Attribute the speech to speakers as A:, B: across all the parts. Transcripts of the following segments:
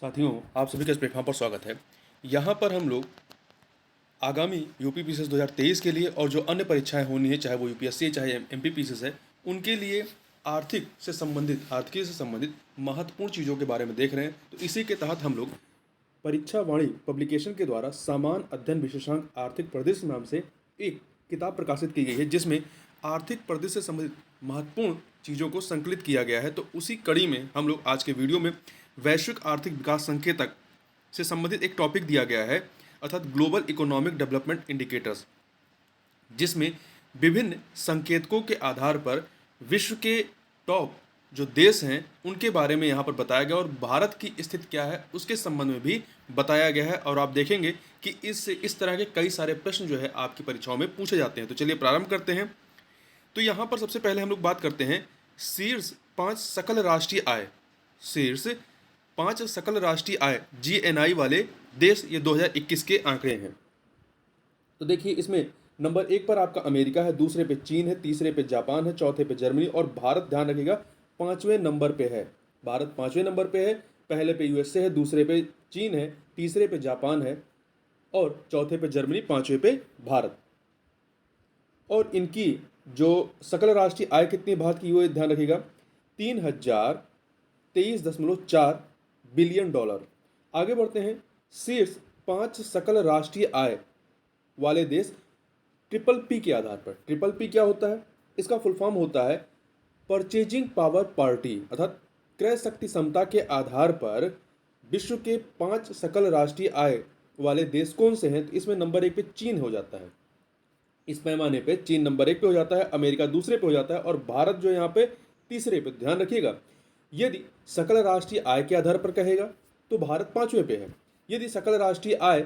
A: साथियों, आप सभी का इस प्लेटफॉर्म पर स्वागत है। यहाँ पर हम लोग आगामी यूपी पीसीएस 2023 के लिए और जो अन्य परीक्षाएं होनी है, चाहे वो यूपीएससी चाहे एमपी पीसीएस है, उनके लिए आर्थिक से संबंधित महत्वपूर्ण चीज़ों के बारे में देख रहे हैं। तो इसी के तहत हम लोग परीक्षा वाणी पब्लिकेशन के द्वारा सामान्य अध्ययन विशेषांक आर्थिक परिदृश्य नाम से एक किताब प्रकाशित की गई है, जिसमें आर्थिक परिदृश्य से संबंधित महत्वपूर्ण चीज़ों को संकलित किया गया है। तो उसी कड़ी में हम लोग आज के वीडियो में वैश्विक आर्थिक विकास संकेतक से संबंधित एक टॉपिक दिया गया है, अर्थात ग्लोबल इकोनॉमिक डेवलपमेंट इंडिकेटर्स, जिसमें विभिन्न संकेतकों के आधार पर विश्व के टॉप जो देश हैं उनके बारे में यहाँ पर बताया गया और भारत की स्थिति क्या है उसके संबंध में भी बताया गया है। और आप देखेंगे कि इस तरह के कई सारे प्रश्न जो है आपकी परीक्षाओं में पूछे जाते हैं। तो चलिए प्रारंभ करते हैं। तो यहाँ पर सबसे पहले हम लोग बात करते हैं शीर्ष 5 सकल राष्ट्रीय आय, शीर्ष 5 सकल राष्ट्रीय आय जीएनआई वाले देश, ये 2021 के आंकड़े हैं। तो देखिए, इसमें नंबर 1 पर आपका अमेरिका है, दूसरे पे चीन है, तीसरे पे जापान है, चौथे पे जर्मनी और भारत, ध्यान रखिएगा, 5वें नंबर पे है। भारत 5वें नंबर पे है। पहले पे यूएसए है, दूसरे पे चीन है, तीसरे पे जापान है और चौथे पे जर्मनी, 5वें पे भारत। और इनकी जो सकल राष्ट्रीय आय कितनी भारत की हुई, ध्यान रखिएगा, 3023.4 बिलियन डॉलर। आगे बढ़ते हैं, शीर्ष 5 सकल राष्ट्रीय आय वाले देश ट्रिपल पी के आधार पर। ट्रिपल पी क्या होता है? इसका फुल फॉर्म होता है परचेजिंग पावर पार्टी, अर्थात क्रय शक्ति क्षमता के आधार पर विश्व के 5 सकल राष्ट्रीय आय वाले देश कौन से हैं? तो इसमें नंबर 1 पे चीन हो जाता है। इस पैमाने पे चीन नंबर 1 पे हो जाता है, अमेरिका दूसरे पे हो जाता है और भारत जो यहाँ पे तीसरे पे। ध्यान रखिएगा, यदि सकल राष्ट्रीय आय के आधार पर कहेगा तो भारत 5वें पे है। यदि सकल राष्ट्रीय आय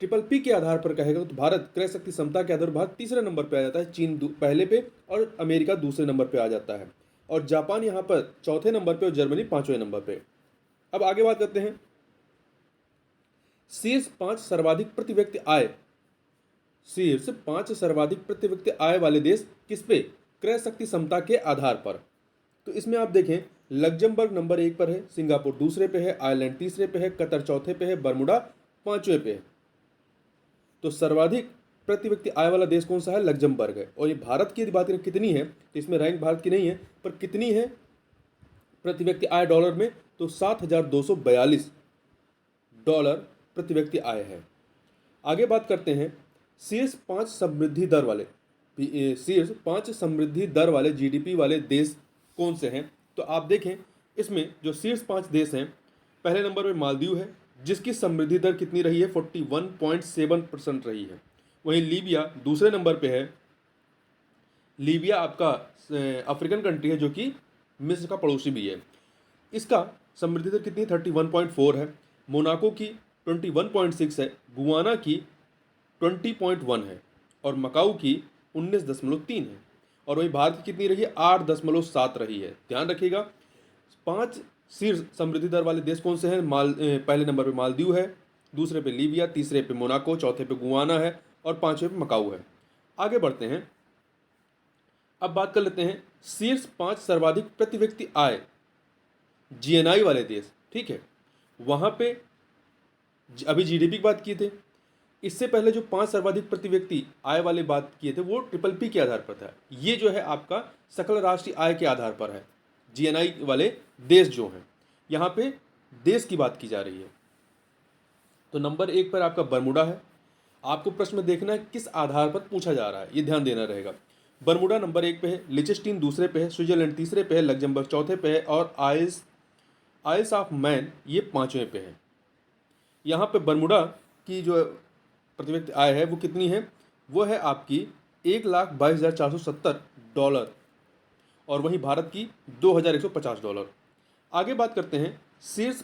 A: ट्रिपल पी के आधार पर कहेगा तो भारत क्रय शक्ति क्षमता के आधार पर भारत तीसरे नंबर पे आ जाता है, चीन पहले पे और अमेरिका दूसरे नंबर पे आ जाता है और जापान यहाँ पर चौथे नंबर पे और जर्मनी 5वें नंबर पे। अब आगे बात करते हैं, शीर्ष 5 सर्वाधिक प्रति व्यक्ति आय, शीर्ष 5 सर्वाधिक प्रति व्यक्ति आय वाले देश किस पे? क्रय शक्ति क्षमता के आधार पर। तो इसमें आप देखें, लग्जमबर्ग नंबर 1 पर है, सिंगापुर दूसरे पे है, आयरलैंड तीसरे पे है, कतर चौथे पे है, बर्मुडा 5वें पे है। तो सर्वाधिक प्रति व्यक्ति आय वाला देश कौन सा है? लग्जमबर्ग है। और ये भारत की यदि बात करें कितनी है, तो इसमें रैंक भारत की नहीं है, पर कितनी है प्रति व्यक्ति आय डॉलर में? तो 7,242 डॉलर प्रति व्यक्ति आय है। आगे बात करते हैं, शीर्ष 5 समृद्धि दर वाले, शीर्ष 5 समृद्धि दर वाले जीडीपी वाले देश कौन से हैं? तो आप देखें, इसमें जो शीर्ष 5 देश हैं, पहले नंबर पे मालदीव है, जिसकी समृद्धि दर कितनी रही है? 41.7% रही है। वहीं लीबिया दूसरे नंबर पे है। लीबिया आपका अफ्रीकन कंट्री है जो कि मिस्र का पड़ोसी भी है। इसका समृद्धि दर कितनी? 31.4 है। मोनाको की 21.6 है, गुआना की 20.1 है और मकाऊ की 19.3 है। और वहीं भारत की कितनी रही है? 8.7 रही है। ध्यान रखिएगा, 5 शीर्ष समृद्धि दर वाले देश कौन से हैं? पहले नंबर पे मालदीव है, दूसरे पे लीबिया, तीसरे पे मोनाको, चौथे पे गुआना है और 5वें पे मकाऊ है। आगे बढ़ते हैं, अब बात कर लेते हैं शीर्ष 5 सर्वाधिक प्रति व्यक्ति आय जीएनआई वाले देश। ठीक है, वहां पे अभी जीडीपी की बात किए थे, इससे पहले जो 5 सर्वाधिक प्रति व्यक्ति आय वाले बात किए थे वो ट्रिपल पी के आधार पर था। ये जो है आपका सकल राष्ट्रीय आय के आधार पर है, जीएनआई वाले देश जो हैं। यहाँ पे देश की बात की जा रही है। तो नंबर 1 पर आपका बर्मुडा है। आपको प्रश्न में देखना है किस आधार पर पूछा जा रहा है, ये ध्यान देना रहेगा। बर्मुडा नंबर 1 पे है, लिechtenstein दूसरे पे है, स्विट्जरलैंड तीसरे पे है, लग्जमबर्ग चौथे पे है और आइल्स ऑफ मैन ये 5वें पे है। यहाँ पे बर्मुडा की जो प्रति व्यक्ति आय है वो कितनी है? वो है आपकी 1,22,470 डॉलर और वहीं भारत की 2,150 डॉलर। आगे बात करते हैं शीर्ष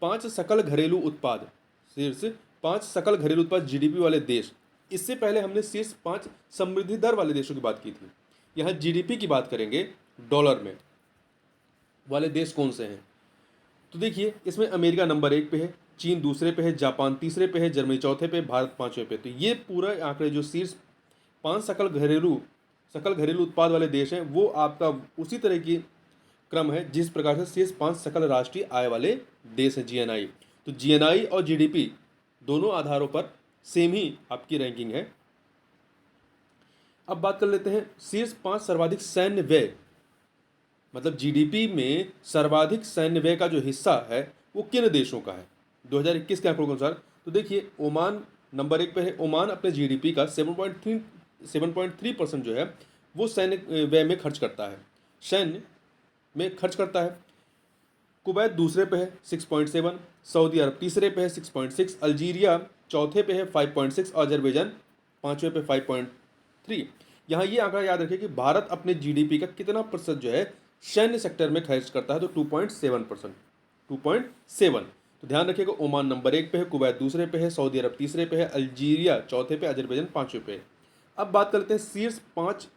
A: 5 सकल घरेलू उत्पाद, शीर्ष 5 सकल घरेलू उत्पाद जीडीपी वाले देश। इससे पहले हमने शीर्ष 5 समृद्धि दर वाले देशों की बात की थी। यहाँ जीडीपी की बात करेंगे डॉलर में वाले देश कौन से हैं? तो देखिए, इसमें अमेरिका नंबर 1 पे है, चीन दूसरे पे है, जापान तीसरे पे है, जर्मनी चौथे पे, भारत 5वें पे। तो ये पूरे आंकड़े जो शीर्ष 5 सकल घरेलू उत्पाद वाले देश हैं वो आपका उसी तरह की क्रम है जिस प्रकार से शीर्ष 5 सकल राष्ट्रीय आय वाले देश हैं, जीएनआई। तो जीएनआई और जीडीपी दोनों आधारों पर सेम ही आपकी रैंकिंग है। अब बात कर लेते हैं शीर्ष 5 सर्वाधिक सैन्य व्यय, मतलब जीडीपी में सर्वाधिक सैन्य व्यय का जो हिस्सा है वो किन देशों का है 2021 के आंकड़ों के अनुसार। तो देखिए ओमान नंबर 1 पे है। ओमान अपने जीडीपी का 7.3% जो है वो सैन्य व्यय में खर्च करता है, सैन्य में खर्च करता है। कुवैत दूसरे पे है 6.7, सऊदी अरब तीसरे पे है 6.6, अल्जीरिया चौथे पे है 5.6 और अजरबैजान पांचवें पे 5.3। यहाँ ये आंकड़ा याद रखिए कि भारत अपने जीडीपी का कितना प्रतिशत जो है सैन्य सेक्टर में खर्च करता है, तो 2.7%, 2.7। तो ध्यान रखिएगा ओमान नंबर 1 पे है, कुवैत दूसरे पे है, सऊदी अरब तीसरे पे है, अल्जीरिया चौथे पे, अजरबैजान पांचवें पे है। अब बात करते हैं शीर्ष 5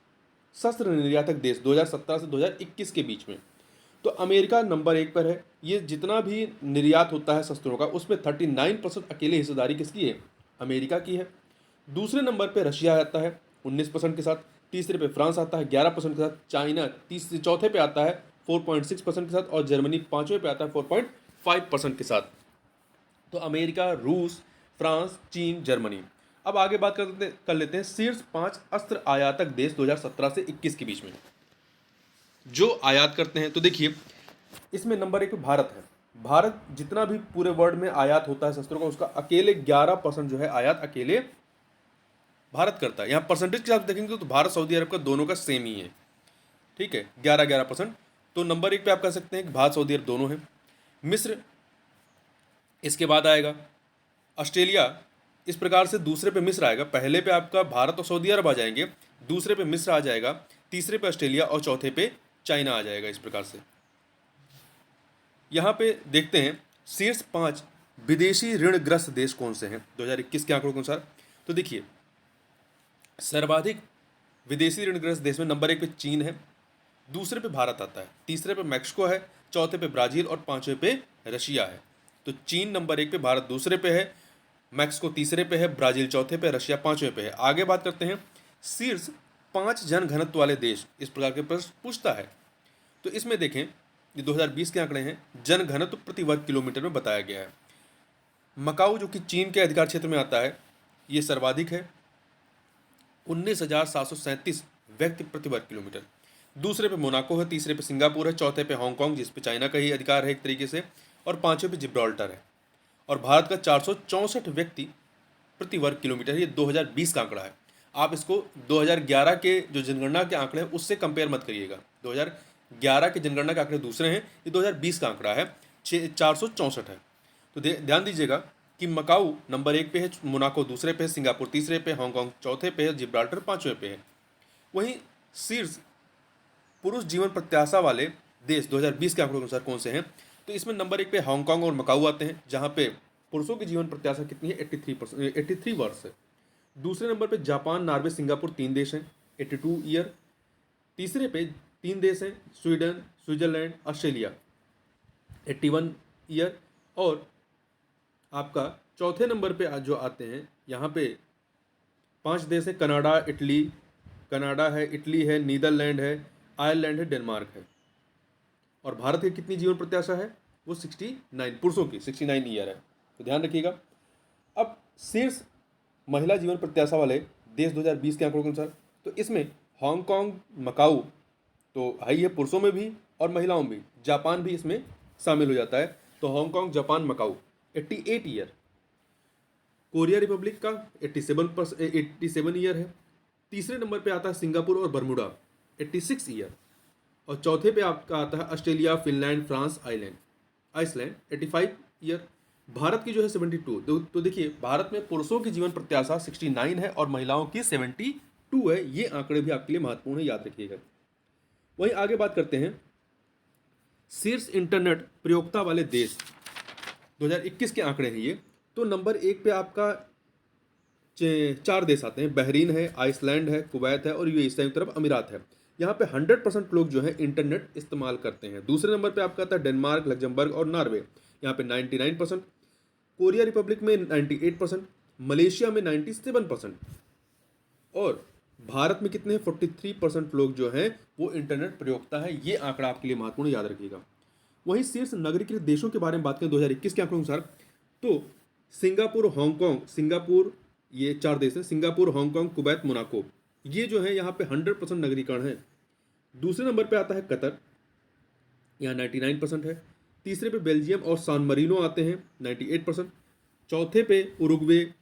A: शस्त्र निर्यातक देश 2017 से 2021 के बीच में। तो अमेरिका नंबर 1 पर है। ये जितना भी निर्यात होता है शस्त्रों का उसमें 39% अकेले हिस्सेदारी किसकी है, अमेरिका की है। दूसरे नंबर पे रशिया आता है 19% के साथ, तीसरे पे फ्रांस आता है 11% के साथ, चाइना चौथे पे आता है 4.6% के साथ और जर्मनी पांचवें पे आता है 4.5% के साथ। तो अमेरिका, रूस, फ्रांस, चीन, जर्मनी। अब आगे बात कर लेते हैं शीर्ष 5 अस्त्र आयातक देश 2017 से 21 के बीच में जो आयात करते हैं। तो देखिए इसमें नंबर 1 पे भारत है। भारत जितना भी पूरे वर्ल्ड में आयात होता है शस्त्रों का उसका अकेले 11% जो है आयात अकेले भारत करता है। यहाँ परसेंटेज के साथ देखेंगे तो भारत सऊदी अरब का दोनों का सेम ही है, ठीक है, 11-11%। तो नंबर 1 पे आप कह सकते हैं कि भारत सऊदी अरब दोनों हैं। मिस्र इसके बाद आएगा, ऑस्ट्रेलिया इस प्रकार से दूसरे पे मिस्र आएगा। पहले पे आपका भारत और सऊदी अरब आ जाएंगे, दूसरे पे मिस्र आ जाएगा, तीसरे पे ऑस्ट्रेलिया और चौथे पे चाइना आ जाएगा। इस प्रकार से यहाँ पे देखते हैं शीर्ष 5 विदेशी ऋणग्रस्त देश कौन से हैं 2021 के आंकड़ों के अनुसार। तो देखिए सर्वाधिक विदेशी ऋणग्रस्त देश में नंबर 1 पे चीन है, दूसरे पे भारत आता है, तीसरे पे मैक्सिको है, चौथे पे ब्राजील और पांचवें पे रशिया है। तो चीन नंबर 1 पे, भारत दूसरे पे है, मैक्सिको तीसरे पे है, ब्राजील चौथे पे, रशिया पांचवें पे है। आगे बात करते हैं शीर्ष 5 जन घनत्व वाले देश, इस प्रकार के प्रश्न पूछता है। तो इसमें देखें ये 2020 के आंकड़े हैं, जन घनत्व प्रति वर्ग किलोमीटर में बताया गया है। मकाऊ जो कि चीन के अधिकार क्षेत्र में आता है ये सर्वाधिक है 19,737 व्यक्ति प्रति वर्ग किलोमीटर। दूसरे पे मोनाको है, तीसरे पे सिंगापुर है, चौथे पे हांगकांग जिस पे चाइना का ही अधिकार है एक तरीके से, और पांचवें पे जिब्राल्टर है। और भारत का 464 व्यक्ति प्रति वर्ग किलोमीटर, ये 2020 का आंकड़ा है। आप इसको 2011 के जो जनगणना के आंकड़े हैं उससे कंपेयर मत करिएगा। 2011 के जनगणना के आंकड़े दूसरे हैं, ये 2020 का आंकड़ा है, 464 है। तो ध्यान दीजिएगा कि मकाऊ नंबर 1 पे है, मोनाको दूसरे पे है, सिंगापुर तीसरे पे, हांगकांग चौथे पे है, जिब्राल्टर पांचवें पे है। वहीं शीर्ष पुरुष जीवन प्रत्याशा वाले देश 2020 के आंकड़ों के अनुसार कौन से हैं। तो इसमें नंबर 1 पे हांगकांग और मकाऊ आते हैं जहां पे पुरुषों की जीवन प्रत्याशा कितनी है 83 वर्ष है। दूसरे नंबर पे जापान, नॉर्वे, सिंगापुर 3 देश हैं 82 ईयर। तीसरे पे 3 देश हैं स्वीडन, स्विट्जरलैंड, ऑस्ट्रेलिया 81 ईयर। और आपका चौथे नंबर पे जो आते हैं यहाँ पे 5 देश हैं, कनाडा है, इटली है, नीदरलैंड है, आयरलैंड है, डेनमार्क है। और भारत की कितनी जीवन प्रत्याशा है वो 69, पुरुषों की 69 ईयर है। तो ध्यान रखिएगा। अब शीर्ष महिला जीवन प्रत्याशा वाले देश 2020 के आंकड़ों के अनुसार, तो इसमें हांगकांग, मकाऊ तो है ही है पुरुषों में भी और महिलाओं में भी, जापान भी इसमें शामिल हो जाता है। तो Hong Kong, Japan, Macau 88 year. Korea Republic का 87 ईयर है। तीसरे नंबर पे आता है सिंगापुर और बरमूडा 86 ईयर। और चौथे पे आपका आता है Australia, Finland, France, Iceland 85 year. Bharat की जो है 72। तो देखिए भारत में पुरुषों की जीवन प्रत्याशा 69 है और महिलाओं की 72 है। ये आंकड़े भी आपके लिए महत्वपूर्ण है, याद रखिएगा। वहीं आगे बात करते हैं शीर्ष इंटरनेट प्रयोक्ता वाले देश 2021 के आंकड़े हैं ये। तो नंबर 1 पे आपका 4 देश आते हैं, बहरीन है, आइसलैंड है, कुवैत है और यूएई संयुक्त अरब अमीरात है। यहाँ पे 100% लोग जो है इंटरनेट इस्तेमाल करते हैं। दूसरे नंबर पे आपका आता है डेनमार्क, लग्जमबर्ग और नॉर्वे, यहाँ पे 99%। कोरिया रिपब्लिक में 98%, मलेशिया में 97% और भारत में कितने 43% लोग जो हैं वो इंटरनेट प्रयोक्ता है। ये आंकड़ा आपके लिए महत्वपूर्ण, याद रखिएगा। वहीं शीर्ष नगरीकृत देशों के बारे में बात करें 2021 के आंकड़ों के अनुसार, तो सिंगापुर, हांगकांग, सिंगापुर, ये 4 देश हैं, सिंगापुर, हांगकांग, कुवैत, मोनाको, ये जो है यहाँ पे 100% नगरीकरण है। दूसरे नंबर पे आता है कतर, यहाँ 99% है। तीसरे पे बेल्जियम और सान मरीनो आते हैं 98%। चौथे पे उरुग्वे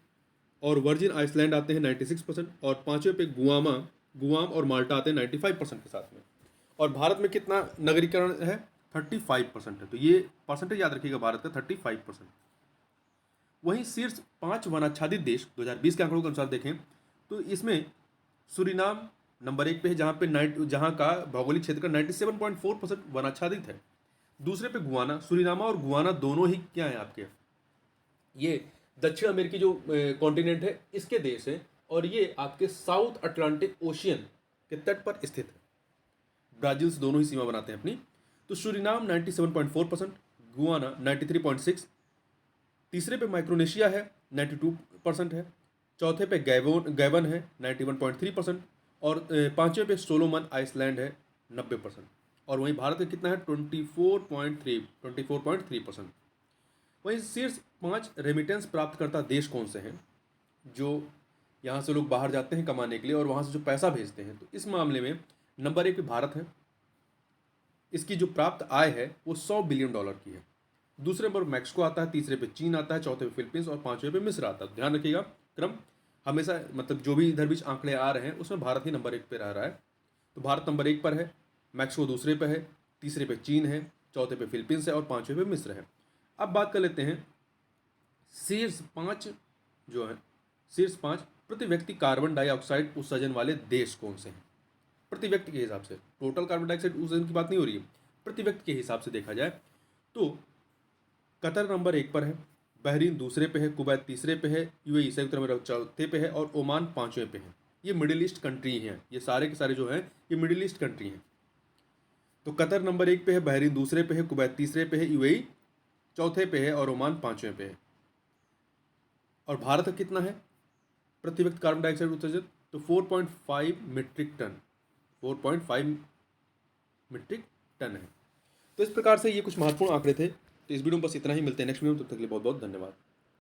A: और वर्जिन आइसलैंड आते हैं 96%। और पांचवें पे गुआम और माल्टा आते हैं 95% के साथ में। और भारत में कितना नगरीकरण है? 35% है। तो ये परसेंटेज याद रखिएगा भारत का, 35%। वहीं शीर्ष 5 वनाच्छादित देश 2020 के आंकड़ों के अनुसार देखें तो इसमें सुरीनाम नंबर 1 पे है, जहां का भौगोलिक क्षेत्र का 97.4% वनाच्छादित है। दूसरे पे गुआना, सुरीनामा और गुआना दोनों ही क्या है आपके, ये दक्षिण अमेरिकी जो कॉन्टिनेंट है इसके देश है, और ये आपके साउथ अटलांटिक ओशियन के तट पर स्थित है। ब्राजील से दोनों ही सीमा बनाते हैं अपनी। तो सुरीनाम 97.4%, गुआना 93.6, तीसरे पे माइक्रोनेशिया है 92% है, चौथे पे गैबन है 91.3%, और पांचवें पे सोलोमन आइसलैंड है 90%। और वहीं भारत का कितना है? 24.3%। वहीं शीर्ष 5 रेमिटेंस प्राप्त करता देश कौन से हैं, जो यहाँ से लोग बाहर जाते हैं कमाने के लिए और वहाँ से जो पैसा भेजते हैं? तो इस मामले में नंबर 1 पे भारत है, इसकी जो प्राप्त आय है वो $100 बिलियन की है। दूसरे नंबर मैक्सिको आता है, तीसरे पे चीन आता है, चौथे पे फिलीपींस और पांचवें पे मिस्र आता है। ध्यान रखिएगा क्रम हमेशा, मतलब जो भी इधर बीच आंकड़े आ रहे हैं उसमें भारत ही नंबर 1 पे रह रहा है। तो भारत नंबर 1 पर है, मैक्सिको दूसरे पे है, तीसरे पे चीन है, चौथे पे फिलीपींस है और पांचवें पे मिस्र है। अब बात कर लेते हैं शीर्ष 5 जो है, शीर्ष 5 प्रति व्यक्ति कार्बन डाइऑक्साइड उत्सर्जन वाले देश कौन से हैं? प्रति व्यक्ति के हिसाब से, टोटल कार्बन डाइऑक्साइड उत्सर्जन की बात नहीं हो रही है, प्रति व्यक्ति के हिसाब से देखा जाए तो कतर नंबर 1 पर है, बहरीन दूसरे पे है, कुवैत तीसरे पे है, यूएई संयुक्त अरब अमीरात चौथे पे है और ओमान पांचवें पे है। ये मिडिल ईस्ट कंट्री हैं, ये सारे के सारे जो हैं ये मिडिल ईस्ट कंट्री हैं। तो कतर नंबर 1 पे है, बहरीन दूसरे पे है, कुवैत तीसरे पे है, यूएई चौथे पे है और ओमान पांचवें पे है। और भारत का कितना है प्रति व्यक्ति कार्बन डाइऑक्साइड उत्सर्जन? तो 4.5 मीट्रिक टन, 4.5 मीट्रिक टन है। तो इस प्रकार से ये कुछ महत्वपूर्ण आंकड़े थे। तो इस वीडियो में बस इतना ही, मिलते हैं नेक्स्ट वीडियो में, तब तक के लिए बहुत बहुत धन्यवाद।